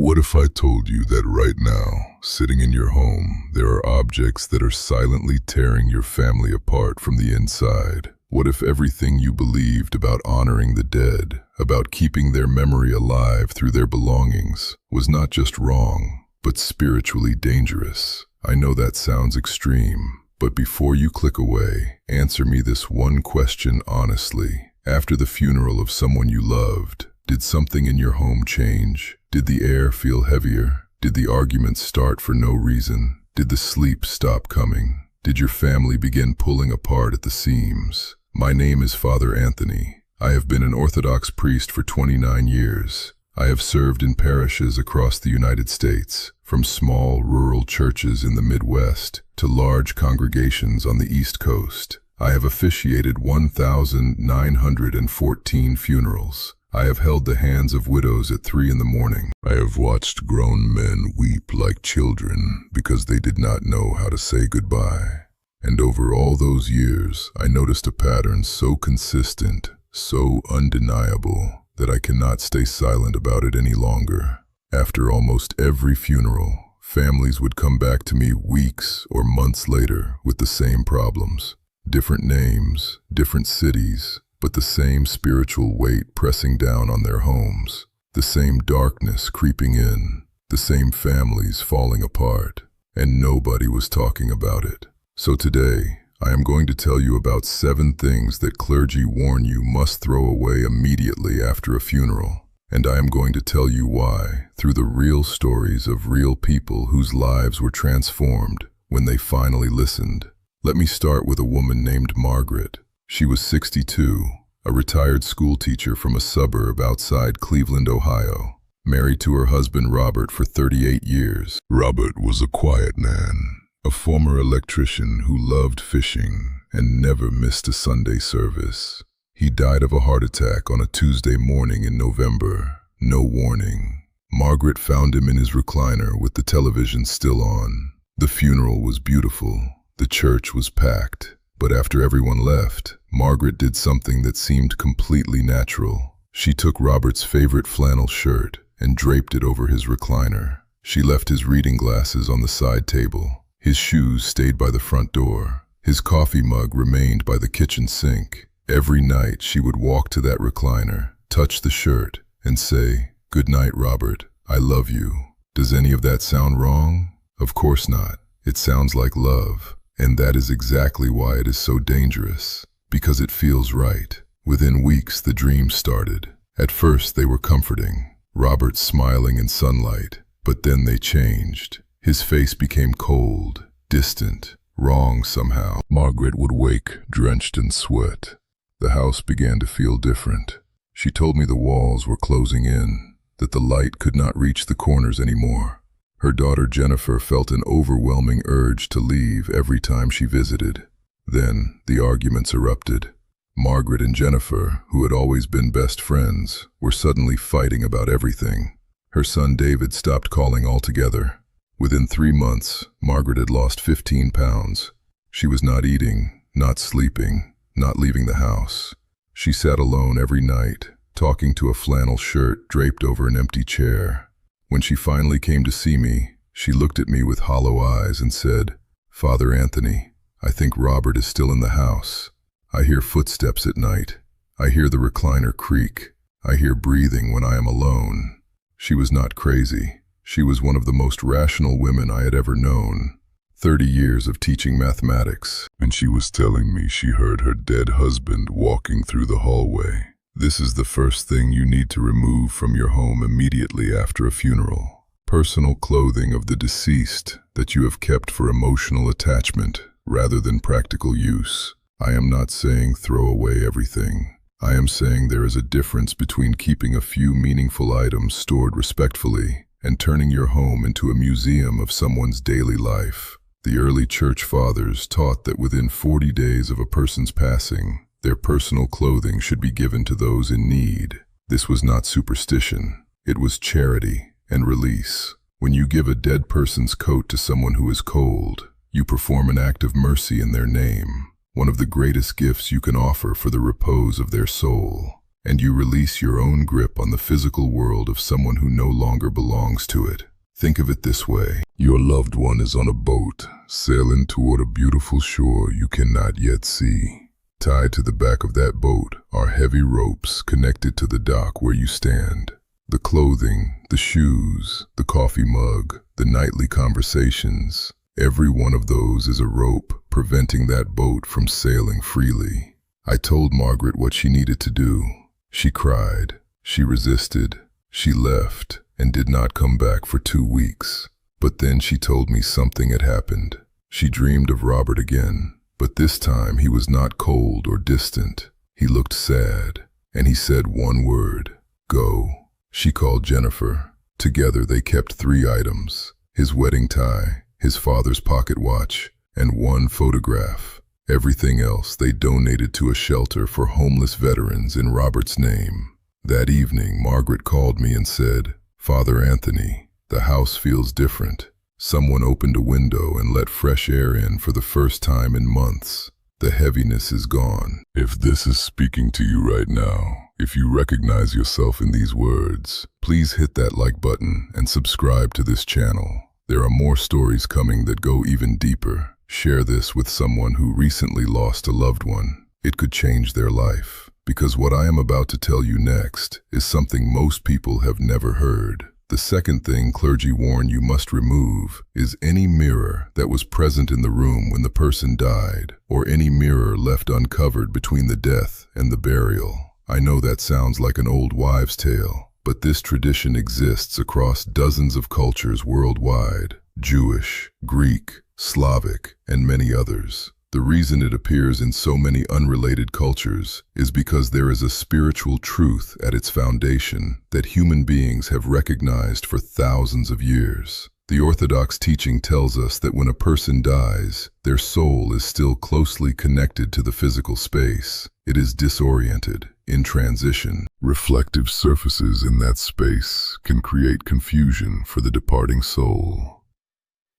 What if I told you that right now, sitting in your home, there are objects that are silently tearing your family apart from the inside? What if everything you believed about honoring the dead, about keeping their memory alive through their belongings, was not just wrong, but spiritually dangerous? I know that sounds extreme, but before you click away, answer me this one question honestly. After the funeral of someone you loved, did something in your home change? Did the air feel heavier? Did the arguments start for no reason? Did the sleep stop coming? Did your family begin pulling apart at the seams? My name is Father Anthony. I have been an Orthodox priest for 29 years. I have served in parishes across the United States, from small rural churches in the Midwest to large congregations on the East Coast. I have officiated 1,914 funerals. I have held the hands of widows at 3 in the morning. I have watched grown men weep like children because they did not know how to say goodbye. And over all those years, I noticed a pattern so consistent, so undeniable, that I cannot stay silent about it any longer. After almost every funeral, families would come back to me weeks or months later with the same problems. Different names, different cities, but the same spiritual weight pressing down on their homes, the same darkness creeping in, the same families falling apart, and nobody was talking about it. So today, I am going to tell you about 7 things that clergy warn you must throw away immediately after a funeral. And I am going to tell you why, through the real stories of real people whose lives were transformed when they finally listened. Let me start with a woman named Margaret. She was 62, a retired schoolteacher from a suburb outside Cleveland, Ohio, married to her husband Robert for 38 years. Robert was a quiet man, a former electrician who loved fishing and never missed a Sunday service. He died of a heart attack on a Tuesday morning in November. No warning. Margaret found him in his recliner with the television still on. The funeral was beautiful. The church was packed. But after everyone left, Margaret did something that seemed completely natural. She took Robert's favorite flannel shirt and draped it over his recliner. She left his reading glasses on the side table. His shoes stayed by the front door. His coffee mug remained by the kitchen sink. Every night she would walk to that recliner, touch the shirt, and say, "Good night, Robert. I love you." Does any of that sound wrong? Of course not. It sounds like love. And that is exactly why it is so dangerous, because it feels right. Within weeks, the dreams started. At first, they were comforting, Robert smiling in sunlight, but then they changed. His face became cold, distant, wrong somehow. Margaret would wake, drenched in sweat. The house began to feel different. She told me the walls were closing in, that the light could not reach the corners anymore. Her daughter Jennifer felt an overwhelming urge to leave every time she visited. Then the arguments erupted. Margaret and Jennifer, who had always been best friends, were suddenly fighting about everything. Her son David stopped calling altogether. Within 3 months, Margaret had lost 15 pounds. She was not eating, not sleeping, not leaving the house. She sat alone every night, talking to a flannel shirt draped over an empty chair. When she finally came to see me, she looked at me with hollow eyes and said, "Father Anthony, I think Robert is still in the house. I hear footsteps at night. I hear the recliner creak. I hear breathing when I am alone." She was not crazy. She was one of the most rational women I had ever known. 30 years of teaching mathematics, and she was telling me she heard her dead husband walking through the hallway. This is the first thing you need to remove from your home immediately after a funeral. Personal clothing of the deceased that you have kept for emotional attachment rather than practical use. I am not saying throw away everything. I am saying there is a difference between keeping a few meaningful items stored respectfully and turning your home into a museum of someone's daily life. The early church fathers taught that within 40 days of a person's passing, their personal clothing should be given to those in need. This was not superstition. It was charity and release. When you give a dead person's coat to someone who is cold, you perform an act of mercy in their name, one of the greatest gifts you can offer for the repose of their soul. and you release your own grip on the physical world of someone who no longer belongs to it. Think of it this way. Your loved one is on a boat, sailing toward a beautiful shore you cannot yet see. Tied to the back of that boat are heavy ropes connected to the dock where you stand. The clothing, the shoes, the coffee mug, the nightly conversations, every one of those is a rope preventing that boat from sailing freely. I told Margaret what she needed to do. She cried, she resisted, she left, and did not come back for 2 weeks. But then she told me something had happened. She dreamed of Robert again, but this time he was not cold or distant. He looked sad, and he said one word, "Go." She called Jennifer. Together they kept 3 items: his wedding tie, his father's pocket watch, and 1 photograph. Everything else they donated to a shelter for homeless veterans in Robert's name. That evening, Margaret called me and said, "Father Anthony, the house feels different. Someone opened a window and let fresh air in for the first time in months. The heaviness is gone." If this is speaking to you right now, if you recognize yourself in these words, please hit that like button and subscribe to this channel. There are more stories coming that go even deeper. Share this with someone who recently lost a loved one. It could change their life. Because what I am about to tell you next is something most people have never heard. The second thing Clergy warn you must remove is any mirror that was present in the room when the person died, or any mirror left uncovered between the death and the burial. I know that sounds like an old wives' tale, but this tradition exists across dozens of cultures worldwide: Jewish, Greek, Slavic, and many others. The reason it appears in so many unrelated cultures is because there is a spiritual truth at its foundation that human beings have recognized for thousands of years. The Orthodox teaching tells us that when a person dies, their soul is still closely connected to the physical space. It is disoriented, in transition. Reflective surfaces in that space can create confusion for the departing soul.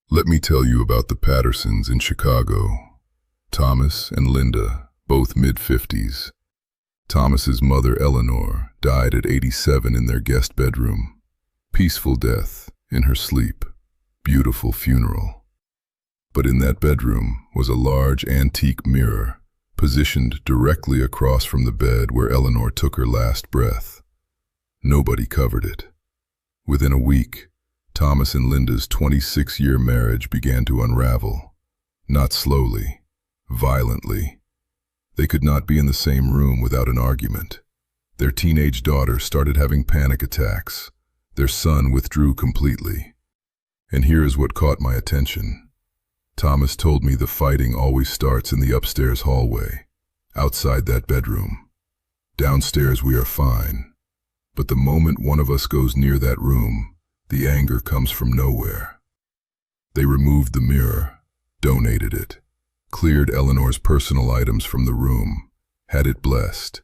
Let me tell you about the Pattersons in Chicago. Thomas and Linda, both mid-50s. Thomas's mother, Eleanor, died at 87 in their guest bedroom. Peaceful death, in her sleep. Beautiful funeral. But in that bedroom was a large antique mirror, positioned directly across from the bed where Eleanor took her last breath. Nobody covered it. Within a week, Thomas and Linda's 26-year marriage began to unravel. Not slowly, violently. They could not be in the same room without an argument. Their teenage daughter started having panic attacks. Their son withdrew completely. And here is what caught my attention. Thomas told me the fighting always starts in the upstairs hallway, outside that bedroom. Downstairs we are fine, but the moment one of us goes near that room, the anger comes from nowhere. They removed the mirror, donated it, cleared Eleanor's personal items from the room, had it blessed.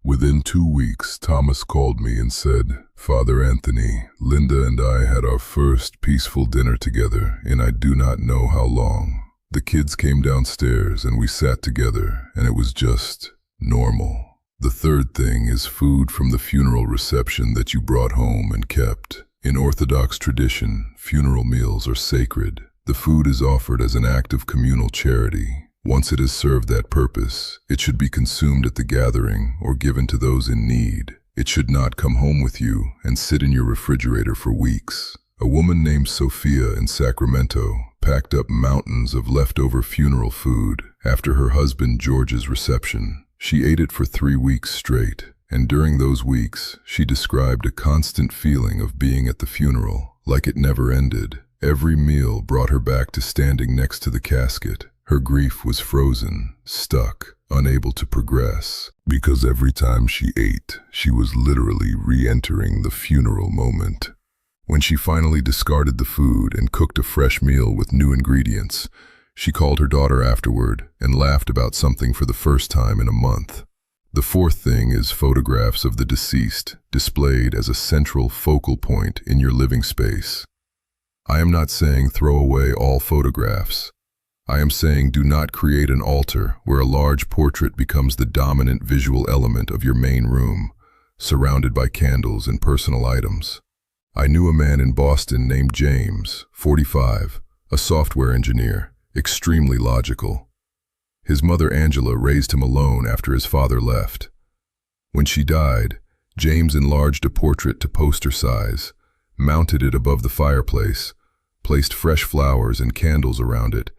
Within 2 weeks, Thomas called me and said, "Father Anthony, Linda and I had our first peaceful dinner together in I do not know how long. The kids came downstairs and we sat together, and it was just normal." The third thing is food from the funeral reception that you brought home and kept. In Orthodox tradition, funeral meals are sacred. The food is offered as an act of communal charity. Once it has served that purpose, it should be consumed at the gathering or given to those in need. It should not come home with you and sit in your refrigerator for weeks. A woman named Sophia in Sacramento packed up mountains of leftover funeral food after her husband George's reception. She ate it for 3 weeks straight, and during those weeks, she described a constant feeling of being at the funeral, like it never ended. Every meal brought her back to standing next to the casket. Her grief was frozen, stuck, unable to progress, because every time she ate, she was literally re-entering the funeral moment. When she finally discarded the food and cooked a fresh meal with new ingredients, she called her daughter afterward and laughed about something for the first time in a month. The fourth thing is photographs of the deceased displayed as a central focal point in your living space. I am not saying throw away all photographs, I am saying do not create an altar where a large portrait becomes the dominant visual element of your main room, surrounded by candles and personal items. I knew a man in Boston named James, 45, a software engineer, extremely logical. His mother Angela raised him alone after his father left. When she died, James enlarged a portrait to poster size, mounted it above the fireplace, placed fresh flowers and candles around it,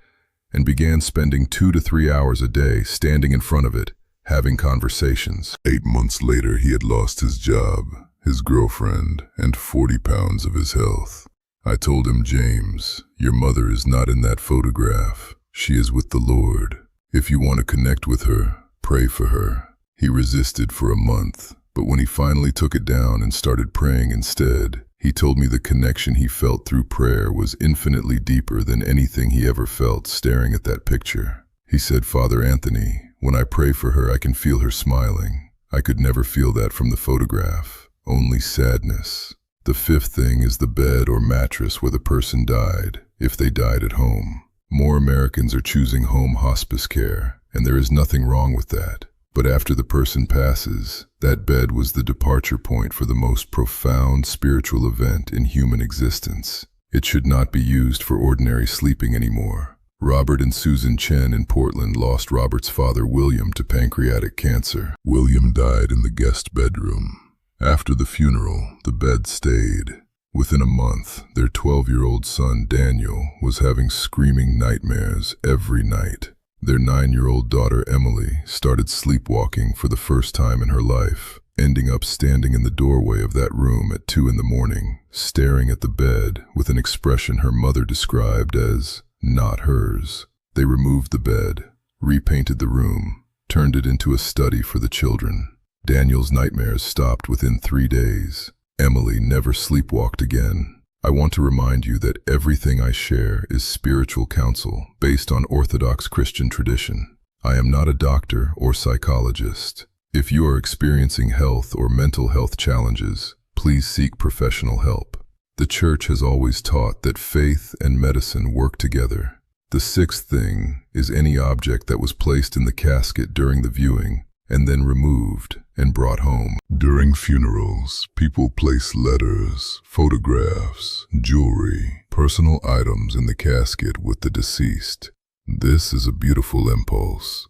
and began spending 2 to 3 hours a day standing in front of it, having conversations. 8 months later, he had lost his job, his girlfriend, and 40 pounds of his health. I told him, James, your mother is not in that photograph. She is with the Lord. If you want to connect with her, pray for her. He resisted for a month, but when he finally took it down and started praying instead, he told me the connection he felt through prayer was infinitely deeper than anything he ever felt staring at that picture. He said, Father Anthony, when I pray for her, I can feel her smiling. I could never feel that from the photograph, only sadness. The fifth thing is the bed or mattress where the person died, if they died at home. More Americans are choosing home hospice care, and there is nothing wrong with that. But after the person passes, that bed was the departure point for the most profound spiritual event in human existence. It should not be used for ordinary sleeping anymore. Robert and Susan Chen in Portland lost Robert's father William to pancreatic cancer. William died in the guest bedroom. After the funeral, the bed stayed. Within a month, their 12-year-old son Daniel was having screaming nightmares every night. Their 9-year-old daughter Emily started sleepwalking for the first time in her life, ending up standing in the doorway of that room at 2 in the morning, staring at the bed with an expression her mother described as not hers. They removed the bed, repainted the room, turned it into a study for the children. Daniel's nightmares stopped within 3 days. Emily never sleepwalked again. I want to remind you that everything I share is spiritual counsel based on Orthodox Christian tradition. I am not a doctor or psychologist. If you are experiencing health or mental health challenges, please seek professional help. The Church has always taught that faith and medicine work together. The sixth thing is any object that was placed in the casket during the viewing and then removed and brought home. During funerals, people place letters, photographs, jewelry, personal items in the casket with the deceased. This is a beautiful impulse.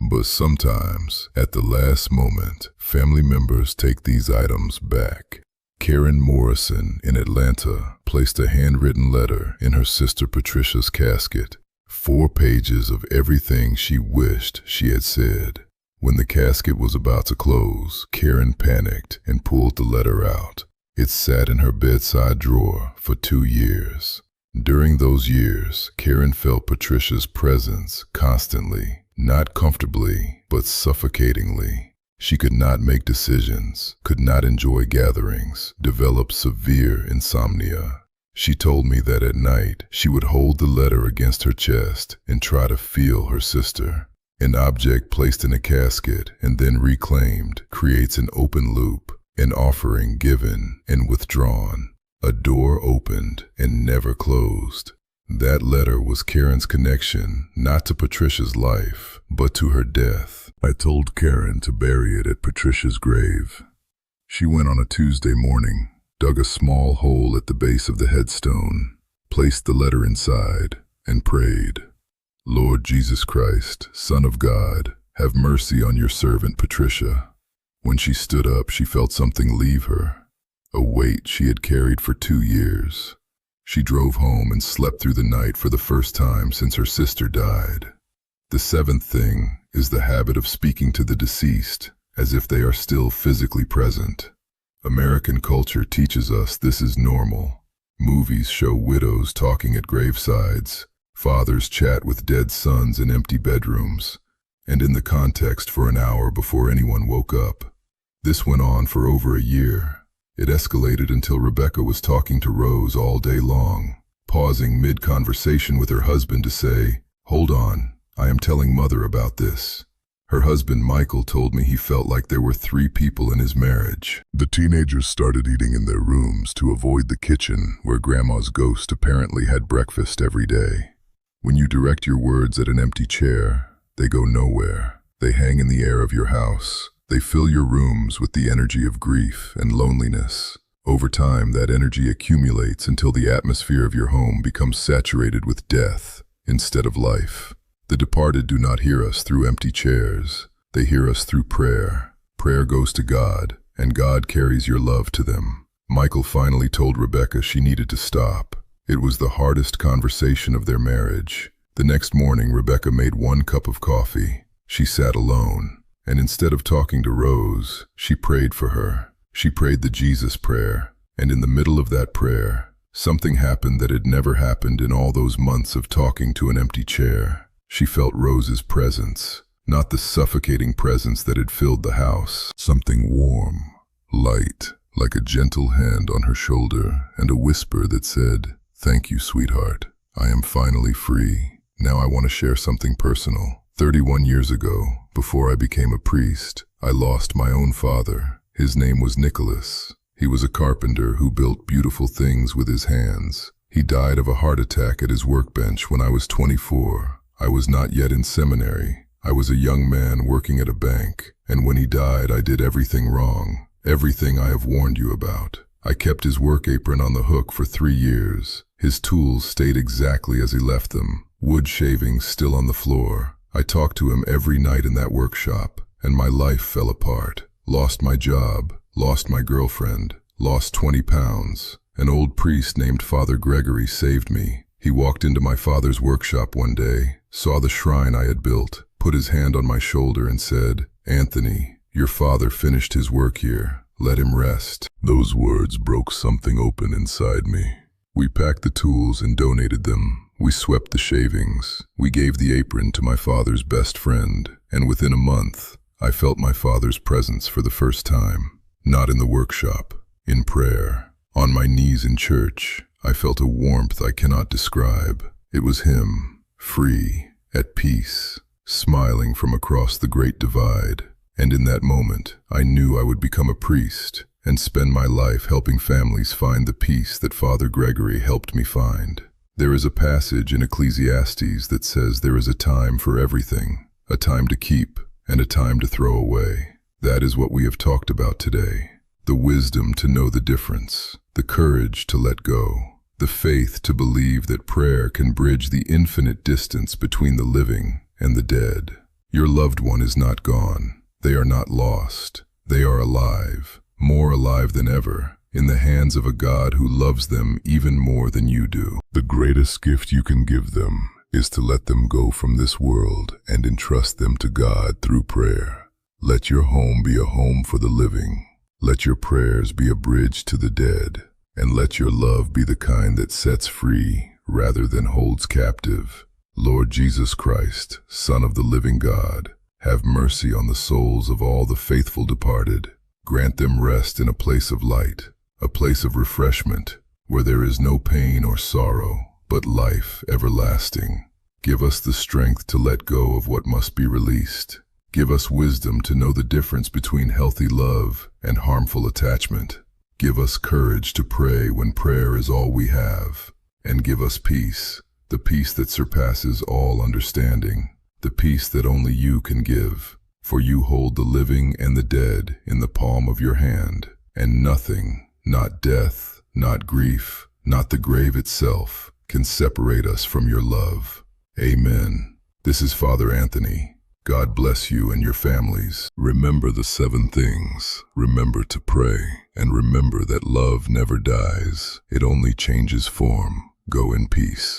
But sometimes, at the last moment, family members take these items back. Karen Morrison in Atlanta placed a handwritten letter in her sister Patricia's casket. 4 pages of everything she wished she had said. When the casket was about to close, Karen panicked and pulled the letter out. It sat in her bedside drawer for 2 years. During those years, Karen felt Patricia's presence constantly, not comfortably, but suffocatingly. She could not make decisions, could not enjoy gatherings, developed severe insomnia. She told me that at night, she would hold the letter against her chest and try to feel her sister. An object placed in a casket and then reclaimed creates an open loop, an offering given and withdrawn, a door opened and never closed. That letter was Karen's connection, not to Patricia's life, but to her death. I told Karen to bury it at Patricia's grave. She went on a Tuesday morning, dug a small hole at the base of the headstone, placed the letter inside, and prayed. Lord Jesus Christ, Son of God, have mercy on your servant Patricia. When she stood up, she felt something leave her, a weight she had carried for 2 years. She drove home and slept through the night for the first time since her sister died. The seventh thing is the habit of speaking to the deceased as if they are still physically present. American culture teaches us this is normal. Movies show widows talking at gravesides, fathers chat with dead sons in empty bedrooms, and in the context for an hour before anyone woke up. This went on for over a year. It escalated until Rebecca was talking to Rose all day long, pausing mid-conversation with her husband to say, "Hold on, I am telling Mother about this." Her husband Michael told me he felt like there were 3 people in his marriage. The teenagers started eating in their rooms to avoid the kitchen where Grandma's ghost apparently had breakfast every day. When you direct your words at an empty chair, they go nowhere. They hang in the air of your house. They fill your rooms with the energy of grief and loneliness. Over time, that energy accumulates until the atmosphere of your home becomes saturated with death instead of life. The departed do not hear us through empty chairs. They hear us through prayer. Prayer goes to God, and God carries your love to them. Michael finally told Rebecca she needed to stop. It was the hardest conversation of their marriage. The next morning, Rebecca made 1 cup of coffee. She sat alone, and instead of talking to Rose, she prayed for her. She prayed the Jesus prayer, and in the middle of that prayer, something happened that had never happened in all those months of talking to an empty chair. She felt Rose's presence, not the suffocating presence that had filled the house. Something warm, light, like a gentle hand on her shoulder, and a whisper that said, "Thank you, sweetheart. I am finally free. Now I want to share something personal. 31 years ago, before I became a priest, I lost my own father. His name was Nicholas. He was a carpenter who built beautiful things with his hands. He died of a heart attack at his workbench when I was 24. I was not yet in seminary. I was a young man working at a bank, and when he died, I did everything wrong, everything I have warned you about. I kept his work apron on the hook for 3 years. His tools stayed exactly as he left them, wood shavings still on the floor. I talked to him every night in that workshop, and my life fell apart. Lost my job, lost my girlfriend, lost 20 pounds. An old priest named Father Gregory saved me. He walked into my father's workshop one day, saw the shrine I had built, put his hand on my shoulder and said, "Anthony, your father finished his work here. Let him rest." Those words broke something open inside me. We packed the tools and donated them. We swept the shavings. We gave the apron to my father's best friend, and within a month, I felt my father's presence for the first time. Not in the workshop, in prayer. On my knees in church, I felt a warmth I cannot describe. It was him, free, at peace, smiling from across the great divide. And in that moment, I knew I would become a priest and spend my life helping families find the peace that Father Gregory helped me find. There is a passage in Ecclesiastes that says there is a time for everything, a time to keep and a time to throw away. That is what we have talked about today. The wisdom to know the difference, the courage to let go, the faith to believe that prayer can bridge the infinite distance between the living and the dead. Your loved one is not gone. They are not lost. They are alive, more alive than ever, in the hands of a God who loves them even more than you do. The greatest gift you can give them is to let them go from this world and entrust them to God through prayer. Let your home be a home for the living. Let your prayers be a bridge to the dead. And let your love be the kind that sets free rather than holds captive. Lord Jesus Christ, Son of the living God, have mercy on the souls of all the faithful departed. Grant them rest in a place of light, a place of refreshment, where there is no pain or sorrow, but life everlasting. Give us the strength to let go of what must be released. Give us wisdom to know the difference between healthy love and harmful attachment. Give us courage to pray when prayer is all we have. And give us peace, the peace that surpasses all understanding, the peace that only you can give. For you hold the living and the dead in the palm of your hand, and nothing, not death, not grief, not the grave itself, can separate us from your love. Amen. This is Father Anthony. God bless you and your families. Remember the 7 things. Remember to pray, and remember that love never dies. It only changes form. Go in peace.